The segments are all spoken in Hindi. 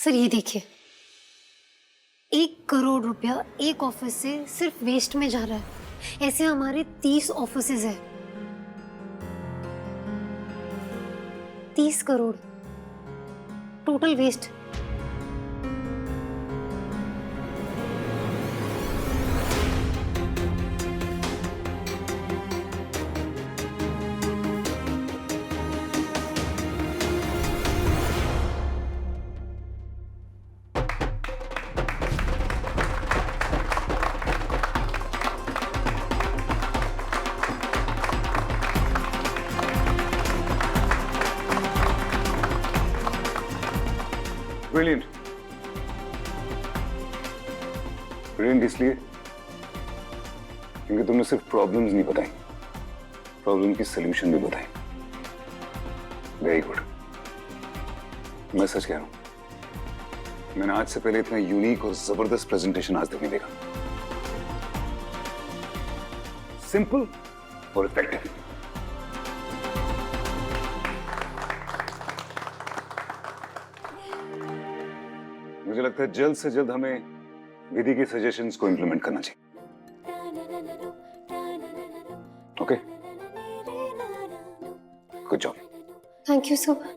सर ये देखिए, 1 करोड़ रुपया एक ऑफिस से सिर्फ वेस्ट में जा रहा है। ऐसे हमारे 30 ऑफिसेज है। 30 crore total waste. Brilliant. Brilliant इसलिए क्योंकि तुमने सिर्फ प्रॉब्लम्स नहीं बताई, प्रॉब्लम की सॉल्यूशन भी बताई। Very good. मैं सच कह रहा हूं, मैंने आज से पहले इतना यूनिक और जबरदस्त प्रेजेंटेशन आज तक नहीं देखा। सिंपल और इफेक्टिव। मुझे लगता है जल्द से जल्द हमें विधि के सजेशंस को इंप्लीमेंट करना चाहिए। Okay, good job. Thank you so much.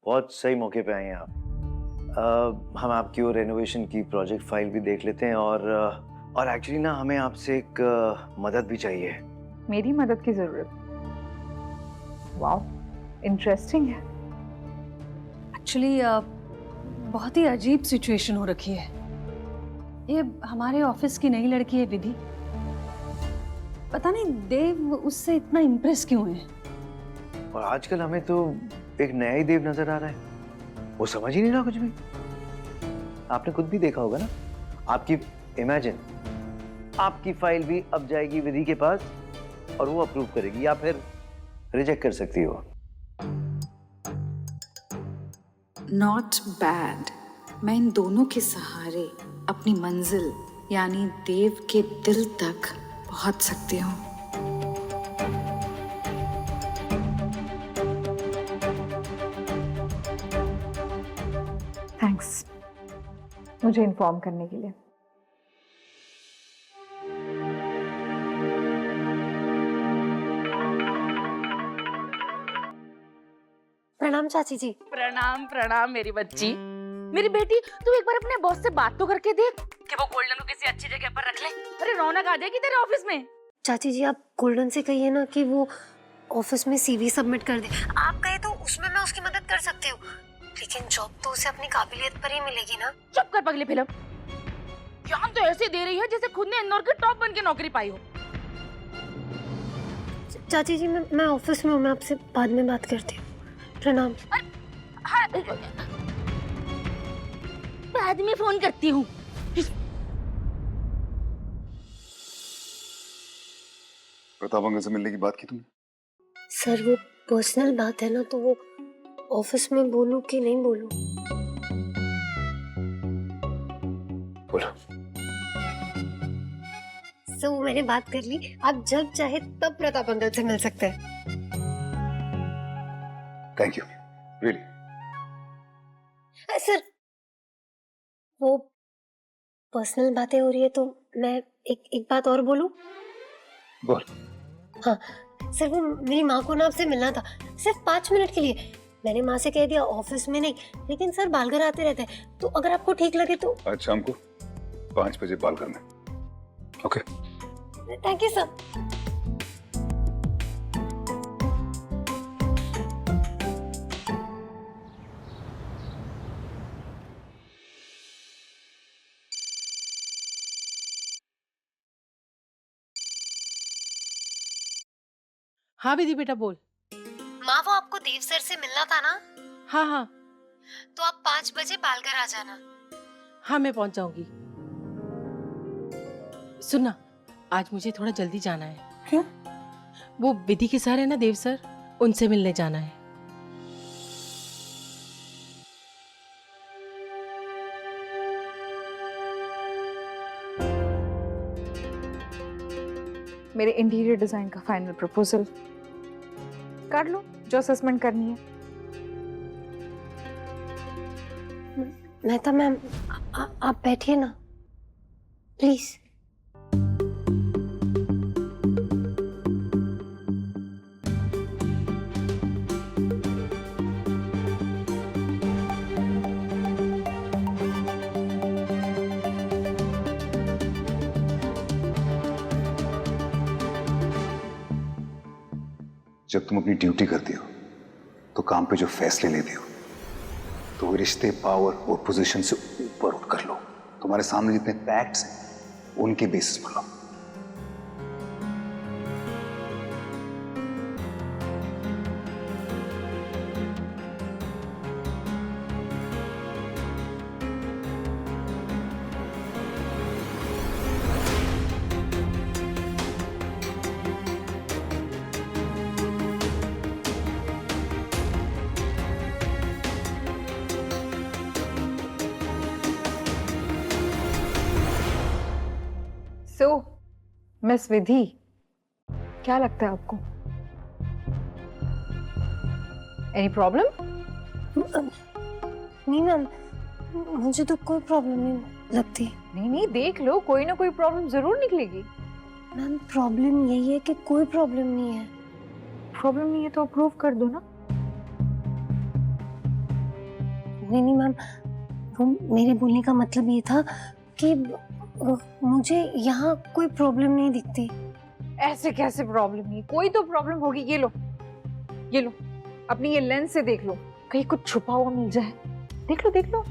बहुत सही मौके पे आए हैं आप। हम आपकी वो रेनोवेशन की प्रोजेक्ट फाइल भी देख लेते हैं और एक्चुअली ना हमें आपसे एक मदद भी चाहिए। मेरी मदद की जरूरत? वाओ, इंटरेस्टिंग है। एक्चुअली बहुत ही अजीब सिचुएशन हो रखी है। ये हमारे ऑफिस की नई लड़की है विधि। पता नहीं देव उससे इतना इम्प्रेस क्यों है। और आजकल हमें तो एक नया ही देव नजर आ रहा है, वो समझ ही नहीं रहा कुछ भी। आपने खुद भी देखा होगा ना। आपकी इमेजिन, आपकी फाइल भी अब जाएगी विधि के पास और वो अप्रूव करेगी या फिर रिजेक्ट कर सकती हो। Not bad. मैं इन दोनों के सहारे अपनी मंजिल यानी देव के दिल तक पहुंच सकती हूँ। थैंक्स मुझे इन्फॉर्म करने के लिए। प्रणाम चाची जी। प्रणाम प्रणाम मेरी बच्ची। मेरी बेटी, तू एक बार अपने बॉस से बात तो करके देख कि वो गोल्डन को किसी अच्छी जगह पर रख ले। अरे रौनक आ जाएगी तेरे ऑफिस में। चाची जी आप गोल्डन से कहिए ना कि वो ऑफिस में सीवी सबमिट कर दे। आप कहे तो उसमें मैं उसकी मदद कर सकती हूँ, लेकिन जॉब तो उसे अपनी काबिलियत पर ही मिलेगी ना। चुप कर पगली फिल्म। ज्ञान तो ऐसे दे रही है जैसे खुद ने इंदौर की टॉप बन के नौकरी पाई हो। चाची जी मैं ऑफिस में हूँ, मैं आपसे बाद में बात करती हूँ। प्रणाम। बाद में फोन करती हूँ। प्रताप अंकल से मिलने की बात की तुमने? सर वो पर्सनल बात है ना, तो वो ऑफिस में बोलूं कि नहीं बोलूं? बोलो। सो मैंने बात कर ली, आप जब चाहे तब प्रताप अंकल से मिल सकते हैं। Thank you, really. सर वो पर्सनल बातें हो रही है तो मैं एक बात और बोलूं? बोल। हाँ सर, वो मेरी माँ को ना आपसे मिलना था, सिर्फ 5 मिनट के लिए। मैंने माँ से कह दिया ऑफिस में नहीं, लेकिन सर बालघर आते रहते हैं, तो अगर आपको ठीक लगे तो। आज शाम को 5 बजे बालघर में। Okay, thank you sir. हाँ विधि बेटा बोल। माँ वो आपको देव सर से मिलना था ना, हाँ हाँ तो आप 5 बजे पालघर आ जाना। हाँ मैं पहुंच जाऊंगी। सुनना, आज मुझे थोड़ा जल्दी जाना है। क्यों? वो विधि के सर है ना, देव सर, उनसे मिलने जाना है। मेरे इंटीरियर डिजाइन का फाइनल प्रपोजल कर लो, जो असेसमेंट करनी है। मेहता मैम, आप बैठिए ना प्लीज। जब तुम अपनी ड्यूटी करती हो तो काम पे जो फैसले लेती हो तो वो रिश्ते, पावर और पोजीशन से ऊपर उठ कर लो। तुम्हारे सामने जितने फैक्ट्स हैं उनके बेसिस पर लो। सो मिस विधि, क्या लगता है आपको? Any problem? नहीं मैम, मुझे तो कोई प्रॉब्लम नहीं लगती। नहीं, देख लो, कोई ना कोई प्रॉब्लम जरूर निकलेगी। मैम प्रॉब्लम यही है कि कोई प्रॉब्लम नहीं है। प्रॉब्लम नहीं है तो अप्रूव कर दो ना। नहीं मैम, वो मेरे बोलने का मतलब ये था कि मुझे यहाँ कोई प्रॉब्लम नहीं दिखती। ऐसे कैसे प्रॉब्लम नहीं? कोई तो प्रॉब्लम होगी। ये लो, ये लो, अपनी ये लेंस से देख लो, कहीं कुछ छुपा हुआ मिल जाए। देख लो, देख लो।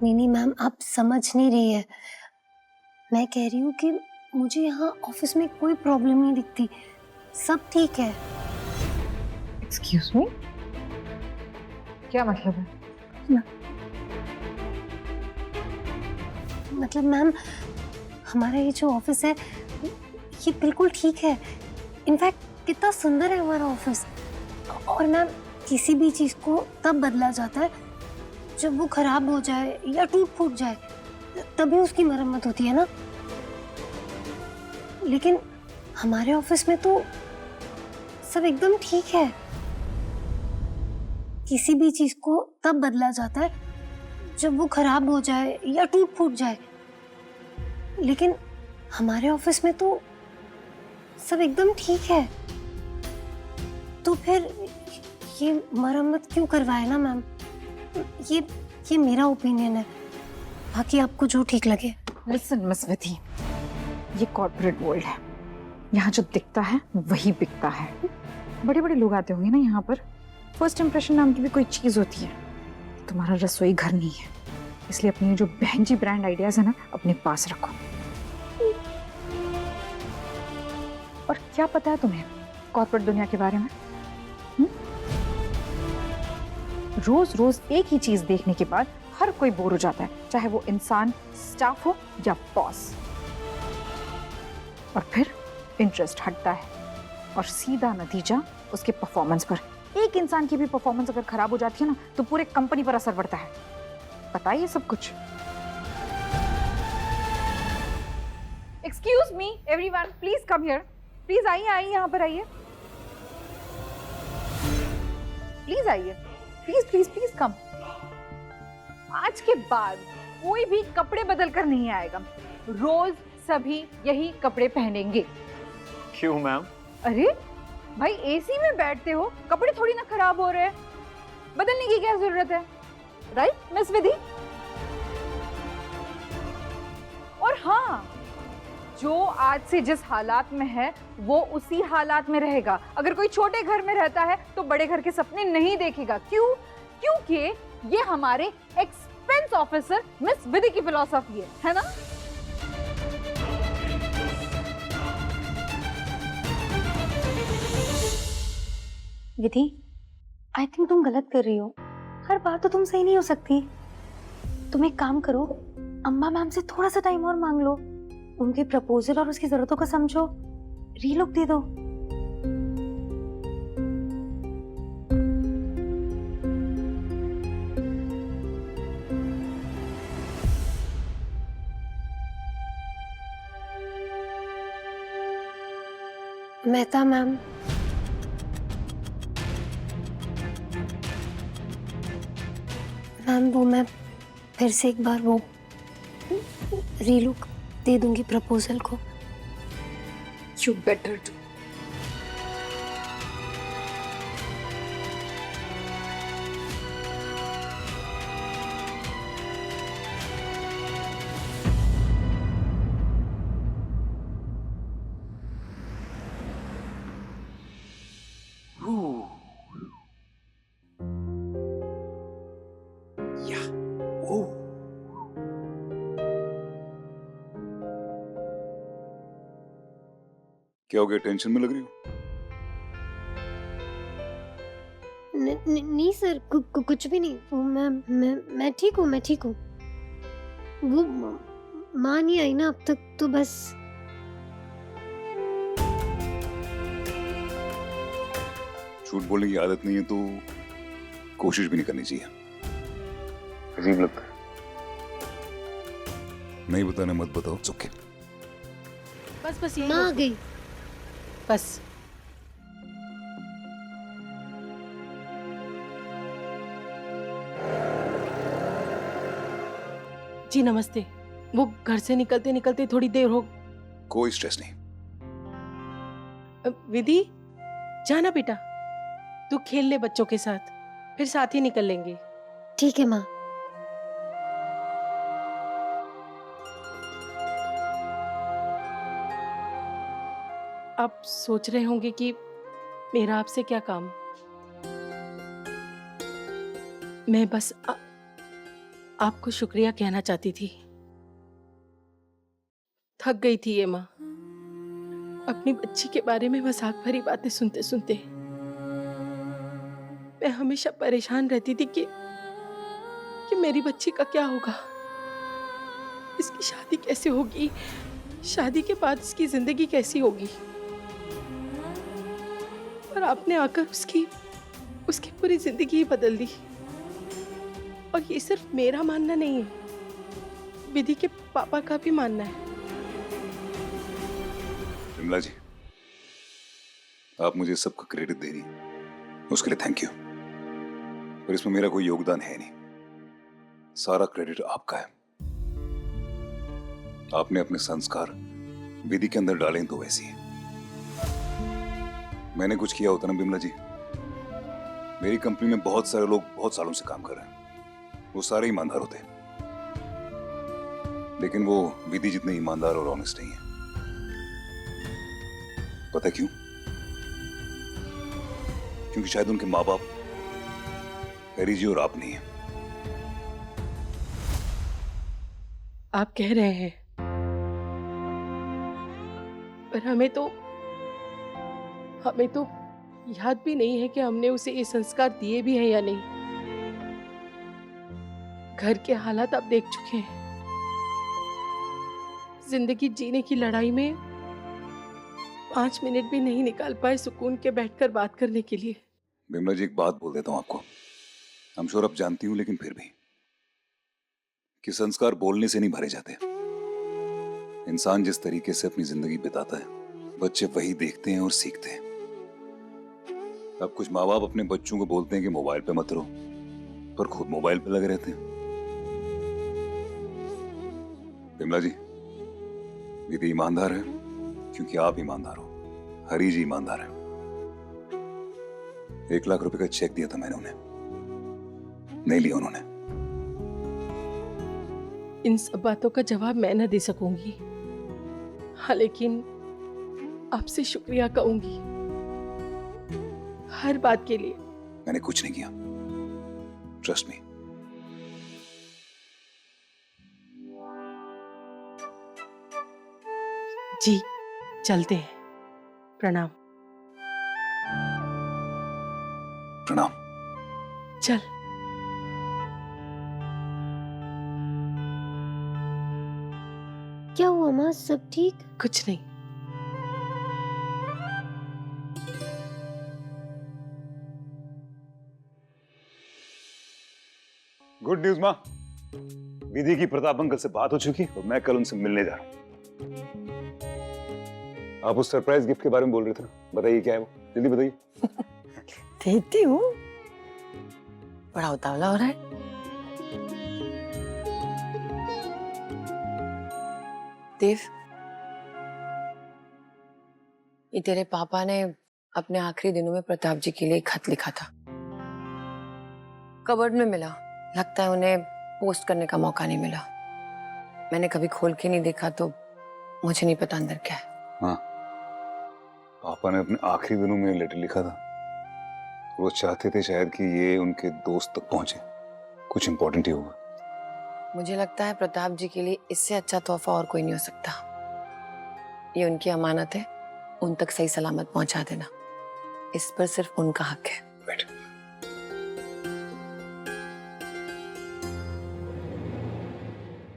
नहीं मैम, आप समझ नहीं रही है। मैं कह रही हूँ कि मुझे यहाँ ऑफिस में कोई प्रॉब्लम नहीं दिखती, सब ठीक है। एक्सक्यूज मी, क्या मतलब है? मतलब मैम, हमारा ये जो ऑफिस है ये बिल्कुल ठीक है। इनफैक्ट कितना सुंदर है हमारा ऑफिस। और मैम, किसी भी चीज को तब बदला जाता है जब वो खराब हो जाए या टूट फूट जाए, तभी उसकी मरम्मत होती है ना। लेकिन हमारे ऑफिस में तो सब एकदम ठीक है। किसी भी चीज को तब बदला जाता है जब वो खराब हो जाए या टूट फूट जाए, लेकिन हमारे ऑफिस में तो सब एकदम ठीक है। तो फिर ये मरम्मत क्यों करवाए ना मैम? ये मेरा ओपिनियन है, बाकी आपको जो ठीक लगे। लिसन मिस विधि, ये कॉर्पोरेट वर्ल्ड है, यहाँ जो दिखता है वही बिकता है। बड़े बड़े लोग आते होंगे ना यहाँ पर, फर्स्ट इंप्रेशन नाम की भी कोई चीज होती है। तुम्हारा रसोई घर नहीं है, इसलिए अपनी जो बहनजी ब्रांड आइडियाज है ना, अपने पास रखो। और क्या पता है तुम्हें कॉर्पोरेट दुनिया के बारे में? रोज रोज एक ही चीज देखने के बाद हर कोई बोर हो जाता है, चाहे वो इंसान, स्टाफ हो या बॉस। और फिर इंटरेस्ट हटता है और सीधा नतीजा उसके परफॉर्मेंस पर। एक इंसान की भी परफॉर्मेंस अगर खराब हो जाती है ना, तो पूरे कंपनी पर असर पड़ता है। पता है ये सब कुछ? Excuse me everyone, please come here. Please आइए, आइए, यहाँ पर आइए। प्लीज आइए, प्लीज प्लीज प्लीज कम। आज के बाद कोई भी कपड़े बदल कर नहीं आएगा, रोज सभी यही कपड़े पहनेंगे। क्यों मैम? अरे भाई, एसी में बैठते हो, कपड़े थोड़ी ना खराब हो रहे हैं, बदलने की क्या जरूरत है? राइट मिस विधि? और हाँ, जो आज से जिस हालात में है वो उसी हालात में रहेगा। अगर कोई छोटे घर में रहता है तो बड़े घर के सपने नहीं देखेगा। क्यों? क्योंकि ये हमारे डिफेंस ऑफिसर मिस विधि की फिलॉसफी है ना? विधि, आई थिंक तुम गलत कर रही हो। हर बार तो तुम सही नहीं हो सकती। तुम एक काम करो, अम्मा मैम से थोड़ा सा टाइम और मांग लो, उनके प्रपोजल और उसकी जरूरतों को समझो, रीलुक दे दो। मेहता मैम, मैम वो मैं फिर से एक बार वो रीलुक दे दूंगी प्रपोजल को। You better do. क्या हो गया, टेंशन में लग रही हो? नहीं सर, कुछ भी नहीं। वो मैं ठीक हूँ, मैं ठीक हूँ। वो माँ नहीं आई ना अब तक, तो बस। झूठ बोलने की आदत नहीं है तो कोशिश भी नहीं करनी चाहिए। अजीब लगता है। नहीं बताना मत बताओ, ओके। बस बस यही माँ आ रोको। गई। बस जी नमस्ते। वो घर से निकलते निकलते थोड़ी देर हो। कोई स्ट्रेस नहीं। विधि, जाना बेटा, तू खेल ले बच्चों के साथ, फिर साथ ही निकल लेंगे। ठीक है माँ। आप सोच रहे होंगे कि मेरा आपसे क्या काम। मैं बस आपको शुक्रिया कहना चाहती थी। थक गई थी ये माँ, अपनी बच्ची के बारे में मजाक भरी बातें सुनते सुनते। मैं हमेशा परेशान रहती थी कि मेरी बच्ची का क्या होगा, इसकी शादी कैसे होगी, शादी के बाद इसकी जिंदगी कैसी होगी। पर आपने आकर उसकी पूरी जिंदगी ही बदल दी। और ये सिर्फ मेरा मानना नहीं है, विधि के पापा का भी मानना है। विमला जी, आप मुझे सबका क्रेडिट दे रही हैं, उसके लिए थैंक यू। पर इसमें मेरा कोई योगदान है नहीं, सारा क्रेडिट आपका है। आपने अपने संस्कार विधि के अंदर डाले तो वैसी है। मैंने कुछ किया होता ना बिमला जी, मेरी कंपनी में बहुत सारे लोग बहुत सालों से काम कर रहे हैं, वो सारे ईमानदार होते हैं, लेकिन वो विधि जितने ईमानदार और ऑनेस्ट नहीं है। पता क्यों? क्योंकि शायद उनके माँ बाप हैरी जी और आप नहीं है। आप कह रहे हैं, पर हमें तो याद भी नहीं है कि हमने उसे ये संस्कार दिए भी हैं या नहीं। घर के हालात आप देख चुके हैं। जिंदगी जीने की लड़ाई में 5 मिनट भी नहीं निकाल पाए सुकून के बैठकर बात करने के लिए। बिमला जी, एक बात बोल देता हूं आपको, हम श्योर आप जानती हूं, लेकिन फिर भी, कि संस्कार बोलने से नहीं भरे जाते। इंसान जिस तरीके से अपनी जिंदगी बिताता है, बच्चे वही देखते हैं और सीखते हैं। अब कुछ माँ बाप अपने बच्चों को बोलते हैं कि मोबाइल पे मत रहो, पर खुद मोबाइल पे लगे रहते हैं। बिमला जी, विधि ईमानदार है क्योंकि आप ईमानदार हो, हरी जी ईमानदार है। 1 लाख रुपए का चेक दिया था मैंने उन्हें, नहीं लिया उन्होंने। इन सब बातों का जवाब मैं न दे सकूंगी, हाँ, लेकिन आपसे शुक्रिया कहूंगी हर बात के लिए। मैंने कुछ नहीं किया, ट्रस्ट मी। जी चलते हैं। प्रणाम। प्रणाम। चल। क्या हुआ माँ, सब ठीक? कुछ नहीं। गुड न्यूज माँ, विधि की प्रताप अंकल से बात हो चुकी और मैं कल उनसे मिलने जा रहा हूँ। आप उस सरप्राइज गिफ्ट के बारे में बोल रहे थे ना, बताइए क्या है वो, जल्दी बताइए। देती हूँ। बड़ा उतावला हो रहा है। देव, ये तेरे पापा ने अपने आखिरी दिनों में प्रताप जी के लिए एक खत लिखा था। कबर्ड में मिला, लगता है उन्हें पोस्ट करने का मौका नहीं मिला। मैंने कभी खोल के नहीं देखा तो मुझे नहीं पता अंदर क्या है। हाँ, पापा ने अपने आखिरी दिनों में लेटर लिखा था। वो चाहते थे शायद कि ये उनके दोस्त तक पहुंचे, कुछ इंपॉर्टेंट ही होगा। मुझे लगता है प्रताप जी के लिए इससे अच्छा तोहफा और कोई नहीं हो सकता। ये उनकी अमानत है, उन तक सही सलामत पहुंचा देना, इस पर सिर्फ उनका हक है। बैठ।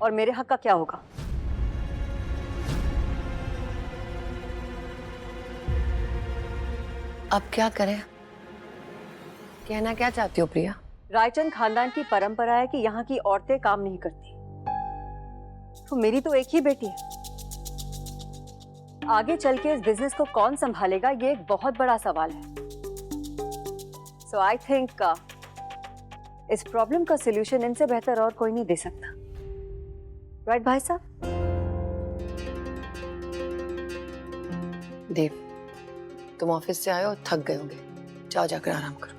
और मेरे हक का क्या होगा? अब क्या करें? कहना क्या चाहती हो प्रिया? रायचंद खानदान की परंपरा है कि यहाँ की औरतें काम नहीं करती। तो मेरी तो एक ही बेटी है। आगे चल के इस बिजनेस को कौन संभालेगा, ये एक बहुत बड़ा सवाल है। सो आई थिंक इस प्रॉब्लम का सलूशन इनसे बेहतर और कोई नहीं दे सकता। राइट भाई साहब? देव, तुम ऑफिस से आए हो, थक गए होंगे, जाओ जाकर आराम करो।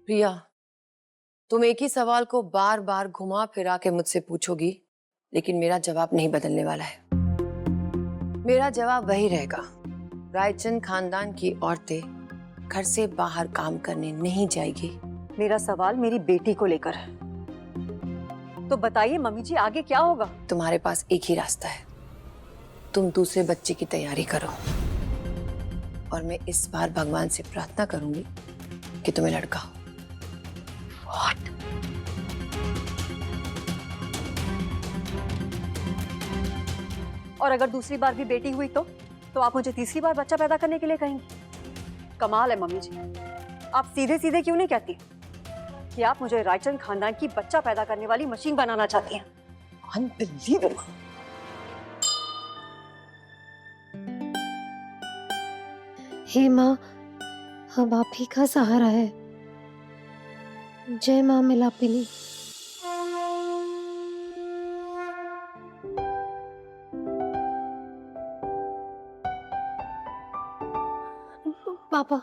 प्रिया, तुम एक ही सवाल को बार बार घुमा फिरा के मुझसे पूछोगी, लेकिन मेरा जवाब नहीं बदलने वाला है। मेरा जवाब वही रहेगा। रायचंद खानदान की औरतें घर से बाहर काम करने नहीं जाएगी। मेरा सवाल मेरी बेटी को लेकर है। तो बताइए मम्मी जी, आगे क्या होगा? तुम्हारे पास एक ही रास्ता है, तुम दूसरे बच्चे की तैयारी करो। और मैं इस बार भगवान से प्रार्थना करूंगी कि तुम्हें लड़का हो। What? और अगर दूसरी बार भी बेटी हुई तो आप मुझे तीसरी बार बच्चा पैदा करने के लिए कहेंगी? कमाल है मम्मी जी, आप सीधे सीधे क्यों नहीं कहती कि आप मुझे रायचंद खानदान की बच्चा पैदा करने वाली मशीन बनाना चाहती हैं? Unbelievable. हे माँ, अब आप ही का सहारा है। जय माँ मिलापिनी। पापा,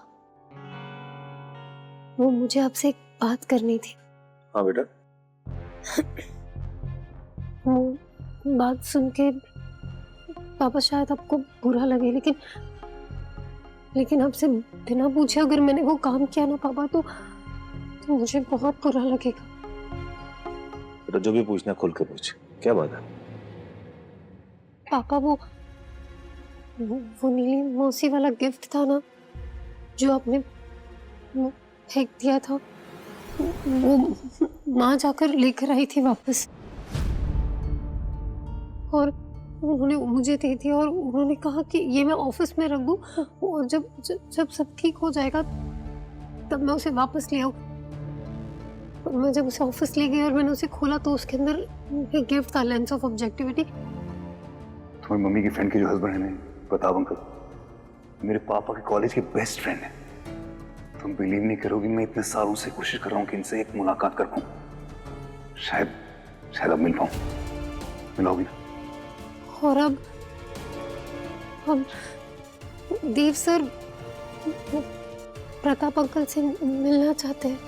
वो मुझे आपसे एक बात करनी थी। हाँ बेटा। वो बात सुन के पापा शायद आपको बुरा लगे, लेकिन आपसे बिना पूछे अगर मैंने वो काम किया ना पापा, तो मुझे बहुत बुरा लगेगा। बेटा, जो भी पूछना खुल के पूछ, क्या बात है? पापा, वो नीली मौसी वाला गिफ्ट था ना, जो आपने फेंक दिया था, वो माँ जाकर लेकर आई थी वापस, और उन्होंने मुझे दे दिया और उन्होंने कहा कि ये मैं ऑफिस में रख दूं, और जब सब ठीक हो जाएगा तब मैं उसे वापस ले आऊं। मैं जब उसे ऑफिस ले गई और मैंने उसे खोला तो उसके अंदर एक गिफ्ट था, लेंस ऑफ ऑब्जेक्टिविटी। तुम्हारी मम्मी की फ्रेंड के जो हस्बैंड है ना, प्रताप अंकल, मेरे पापा के कॉलेज के बेस्ट फ्रेंड है। तुम बिलीव नहीं करोगी, मैं इतने सालों से कोशिश कर रहा हूँ कि इनसे एक मुलाकात कर पाऊँ। शायद अब मिल पाऊँ। मिलोगी ना? और अब देव सर प्रताप अंकल से मिलना चाहते हैं।